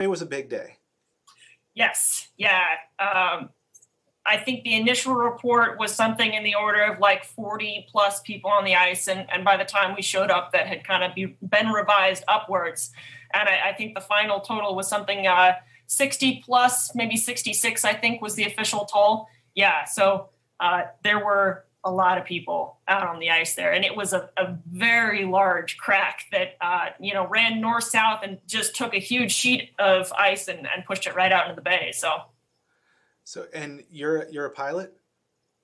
It was a big day. Yes, yeah. I think the initial report was something in the order of like 40 plus people on the ice. And by the time we showed up, that had kind of been revised upwards. And I think the final total was something 60 plus, maybe 66, I think was the official toll. Yeah, so there were a lot of people out on the ice there. And it was a very large crack that, ran north-south and just took a huge sheet of ice and pushed it right out into the bay. So, and you're a pilot?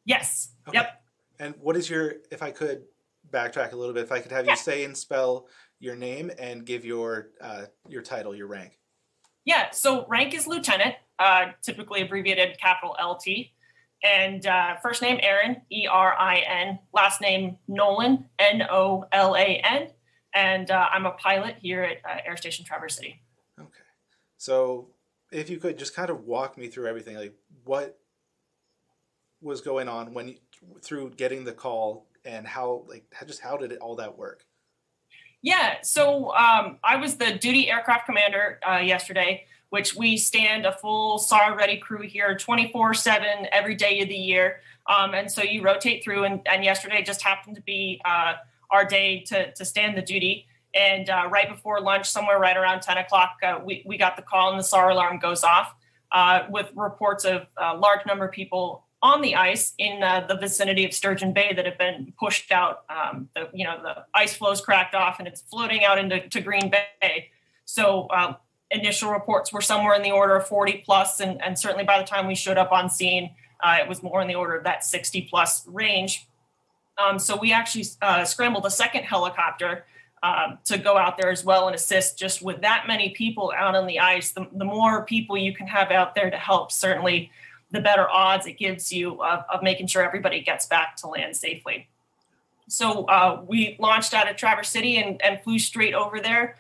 Yes. Okay. Yep. And what is if I could backtrack a little bit, if I could have you say and spell your name and give your title, your rank. Yeah, so rank is lieutenant, typically abbreviated capital LT. And first name, Aaron, ERIN. Last name, Nolan, NOLAN. And I'm a pilot here at Air Station Traverse City. Okay. So if you could just kind of walk me through everything, like what was going on through getting the call and how did all that work? Yeah, so I was the duty aircraft commander yesterday, which we stand a full SAR-ready crew here 24/7 every day of the year. And so you rotate through, and yesterday just happened to be our day to stand the duty. And right before lunch, somewhere right around 10 o'clock, we got the call and the SAR alarm goes off with reports of a large number of people on the ice in the vicinity of Sturgeon Bay that have been pushed out. The ice flow's cracked off and it's floating out into Green Bay. So initial reports were somewhere in the order of 40 plus, and certainly by the time we showed up on scene, it was more in the order of that 60 plus range. So we actually scrambled a second helicopter to go out there as well and assist. Just with that many people out on the ice, the more people you can have out there to help, certainly the better odds it gives you of making sure everybody gets back to land safely. So we launched out of Traverse City and flew straight over there.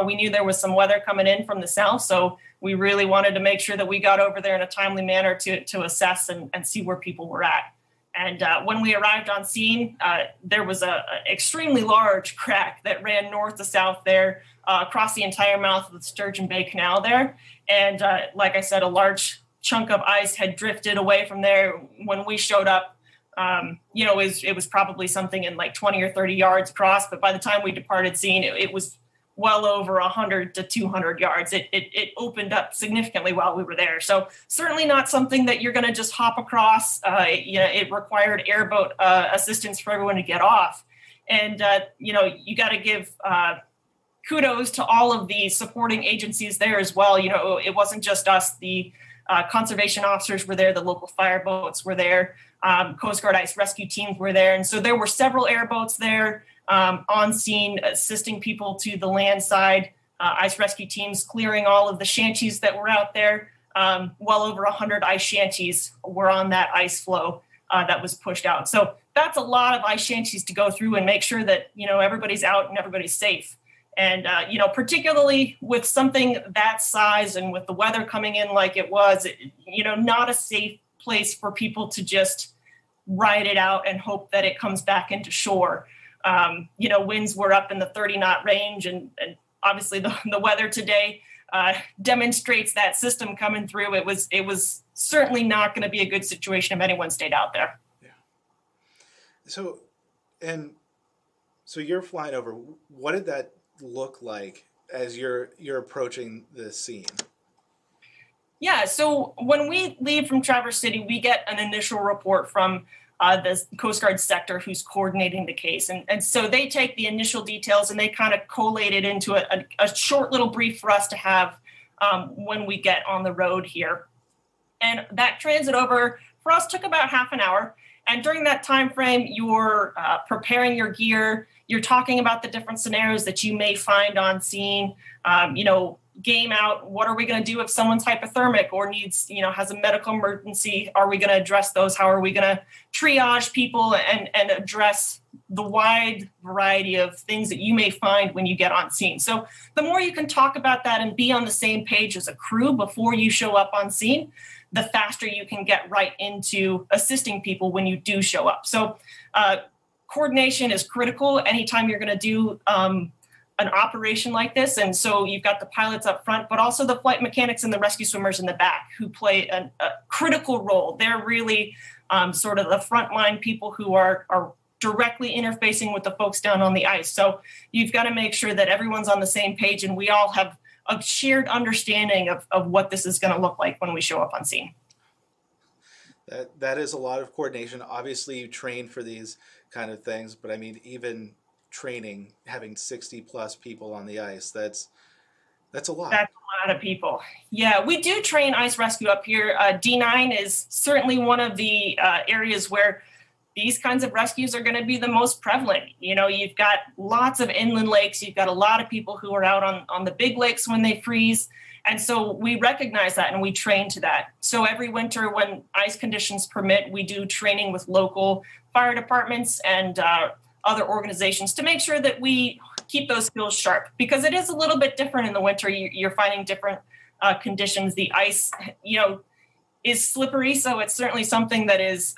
We knew there was some weather coming in from the south, so we really wanted to make sure that we got over there in a timely manner to assess and see where people were at. And when we arrived on scene, there was an extremely large crack that ran north to south there across the entire mouth of the Sturgeon Bay Canal there. And like I said, a large chunk of ice had drifted away from there when we showed up. It was probably something in like 20 or 30 yards across, but by the time we departed scene, it was well over 100 to 200 yards. It opened up significantly while we were there. So certainly not something that you're going to just hop across. It required airboat assistance for everyone to get off. And, you got to give kudos to all of the supporting agencies there as well. It wasn't just us. The conservation officers were there. The local fire boats were there. Coast Guard ice rescue teams were there. And so there were several airboats there on scene assisting people to the land side. Ice rescue teams clearing all of the shanties that were out there. Well over 100 ice shanties were on that ice flow that was pushed out. So that's a lot of ice shanties to go through and make sure that, everybody's out and everybody's safe. And, particularly with something that size and with the weather coming in like it was, not a safe place for people to just ride it out and hope that it comes back into shore. Winds were up in the 30 knot range, and obviously the weather today demonstrates that system coming through. It was certainly not going to be a good situation if anyone stayed out there. Yeah. So you're flying over. What did that look like as you're approaching the scene? Yeah, so when we leave from Traverse City, we get an initial report from the Coast Guard sector who's coordinating the case. And so they take the initial details and they kind of collate it into a short little brief for us to have when we get on the road here. And that transit over for us took about half an hour. And during that time frame, you're preparing your gear. You're talking about the different scenarios that you may find on scene. Game out, what are we going to do if someone's hypothermic or needs, has a medical emergency? Are we going to address those? How are we going to triage people and address the wide variety of things that you may find when you get on scene? So the more you can talk about that and be on the same page as a crew before you show up on scene, the faster you can get right into assisting people when you do show up. So coordination is critical anytime you're going to do a an operation like this. And so you've got the pilots up front, but also the flight mechanics and the rescue swimmers in the back who play a critical role. They're really sort of the frontline people who are directly interfacing with the folks down on the ice. So you've got to make sure that everyone's on the same page and we all have a shared understanding of what this is going to look like when we show up on scene. That is a lot of coordination. Obviously, you train for these kind of things, but I mean, even training, having 60 plus people on the ice, that's a lot. That's a lot of people. Yeah, we do train ice rescue up here. D9 is certainly one of the areas where these kinds of rescues are going to be the most prevalent. You know, you've got lots of inland lakes. You've got a lot of people who are out on the big lakes when they freeze. And so we recognize that and we train to that. So every winter when ice conditions permit, we do training with local fire departments and other organizations to make sure that we keep those skills sharp, because it is a little bit different in the winter. You're finding different conditions. The ice, is slippery. So it's certainly something that is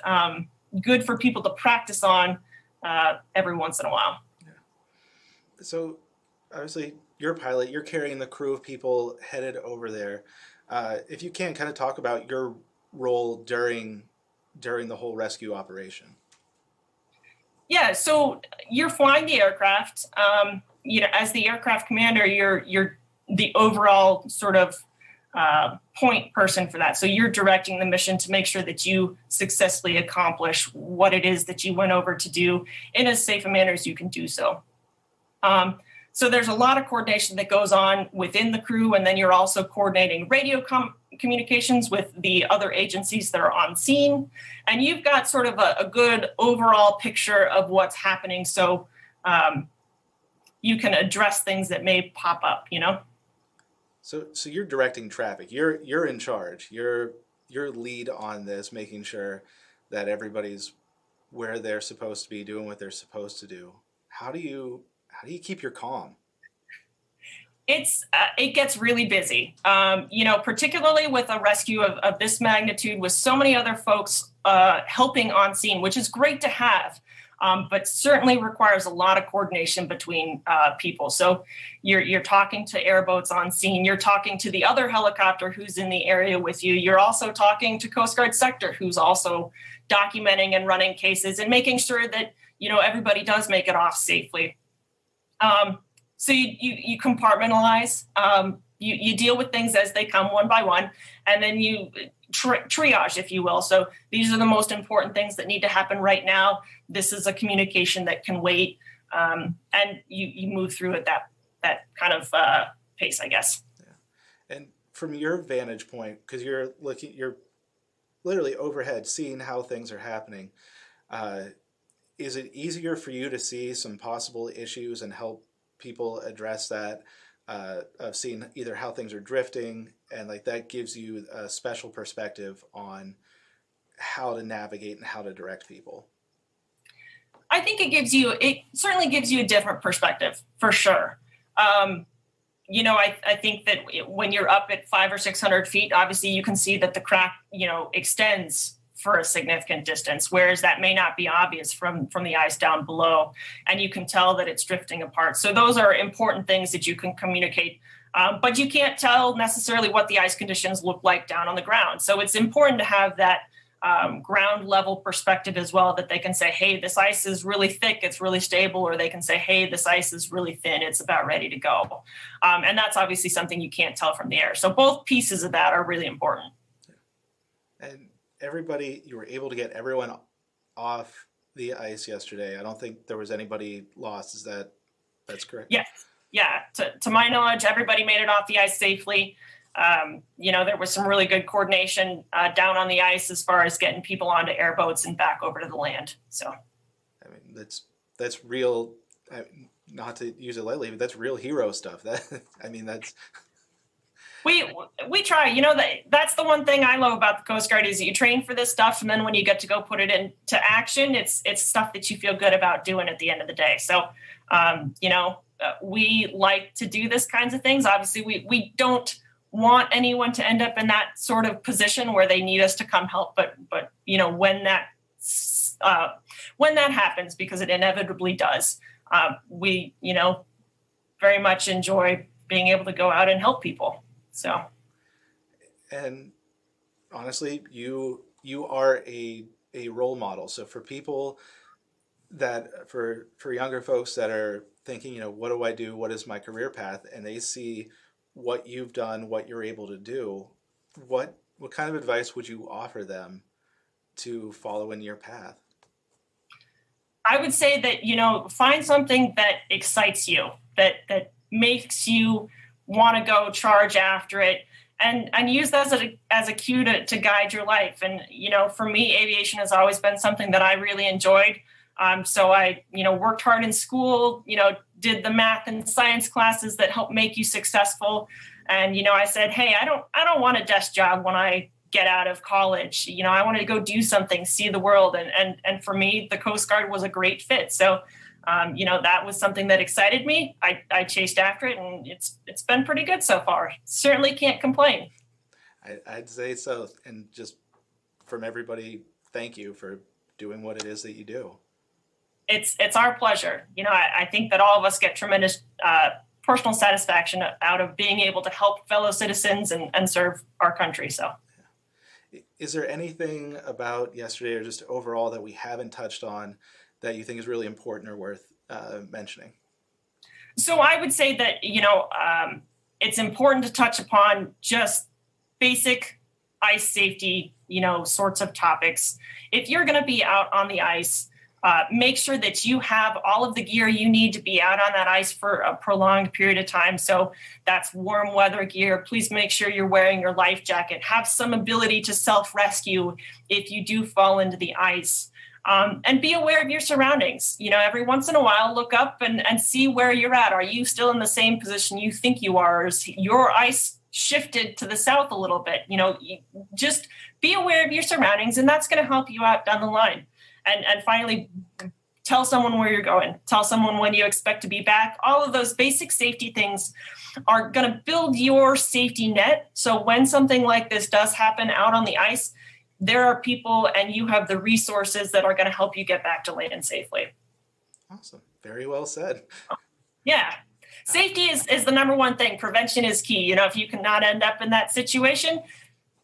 good for people to practice on every once in a while. Yeah. So obviously you're a pilot, you're carrying the crew of people headed over there. If you can kind of talk about your role during the whole rescue operation. Yeah, so you're flying the aircraft. As the aircraft commander, you're the overall sort of point person for that. So you're directing the mission to make sure that you successfully accomplish what it is that you went over to do in as safe a manner as you can do so. So there's a lot of coordination that goes on within the crew, and then you're also coordinating radio communications with the other agencies that are on scene. And you've got sort of a good overall picture of what's happening, so you can address things that may pop up, So you're directing traffic. You're in charge. You're lead on this, making sure that everybody's where they're supposed to be, doing what they're supposed to do. How do you keep your calm? It gets really busy, particularly with a rescue of this magnitude, with so many other folks helping on scene, which is great to have, but certainly requires a lot of coordination between people. So you're talking to airboats on scene, you're talking to the other helicopter who's in the area with you, you're also talking to Coast Guard sector who's also documenting and running cases and making sure that everybody does make it off safely. So you compartmentalize, you deal with things as they come one by one, and then you triage, if you will. So these are the most important things that need to happen right now. This is a communication that can wait, and you move through at that kind of pace, I guess. Yeah. And from your vantage point, because you're literally overhead, seeing how things are happening, is it easier for you to see some possible issues and help people address that, of seeing either how things are drifting, and like that gives you a special perspective on how to navigate and how to direct people? I think it certainly gives you a different perspective, for sure. I think that when you're up at 500 or 600 feet, obviously you can see that the crack, extends for a significant distance, whereas that may not be obvious from the ice down below, and you can tell that it's drifting apart. So those are important things that you can communicate, but you can't tell necessarily what the ice conditions look like down on the ground. So it's important to have that ground level perspective as well, that they can say, hey, this ice is really thick, it's really stable, or they can say, hey, this ice is really thin, it's about ready to go. And that's obviously something you can't tell from the air. So both pieces of that are really important. And you were able to get everyone off the ice yesterday. I don't think there was anybody lost. That's correct? Yes. Yeah. To my knowledge, everybody made it off the ice safely. There was some really good coordination down on the ice as far as getting people onto airboats and back over to the land. So, I mean, that's real. Not to use it lightly, but that's real hero stuff. That's. We try, that's the one thing I love about the Coast Guard is you train for this stuff. And then when you get to go put it into action, it's stuff that you feel good about doing at the end of the day. So, we like to do this kinds of things. Obviously we don't want anyone to end up in that sort of position where they need us to come help. But when that happens, because it inevitably does, we very much enjoy being able to go out and help people. So, and honestly, you are a role model. So for people that for younger folks that are thinking, what do I do? What is my career path? And they see what you've done, what you're able to do. What kind of advice would you offer them to follow in your path? I would say that, find something that excites you, that makes you want to go charge after it, and use that as a cue to guide your life. And, for me, aviation has always been something that I really enjoyed. So I, worked hard in school, did the math and science classes that help make you successful. And, I said, hey, I don't want a desk job when I get out of college. I wanted to go do something, see the world. And for me, the Coast Guard was a great fit. So, that was something that excited me. I chased after it, and it's been pretty good so far. Certainly can't complain. I'd say so. And just from everybody, thank you for doing what it is that you do. It's our pleasure. I think that all of us get tremendous personal satisfaction out of being able to help fellow citizens and serve our country. So, is there anything about yesterday or just overall that we haven't touched on that you think is really important or worth mentioning? So I would say that, it's important to touch upon just basic ice safety, sorts of topics. If you're going to be out on the ice, make sure that you have all of the gear you need to be out on that ice for a prolonged period of time. So that's warm weather gear. Please make sure you're wearing your life jacket. Have some ability to self-rescue if you do fall into the ice. And be aware of your surroundings. Every once in a while, look up and see where you're at. Are you still in the same position you think you are? Or is your ice shifted to the south a little bit? Just be aware of your surroundings, and that's going to help you out down the line. And finally, tell someone where you're going. Tell someone when you expect to be back. All of those basic safety things are going to build your safety net. So when something like this does happen out on the ice, there are people and you have the resources that are going to help you get back to land safely. Awesome. Very well said. Yeah. Safety is the number one thing. Prevention is key. If you cannot end up in that situation,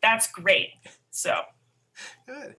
that's great. So. Good.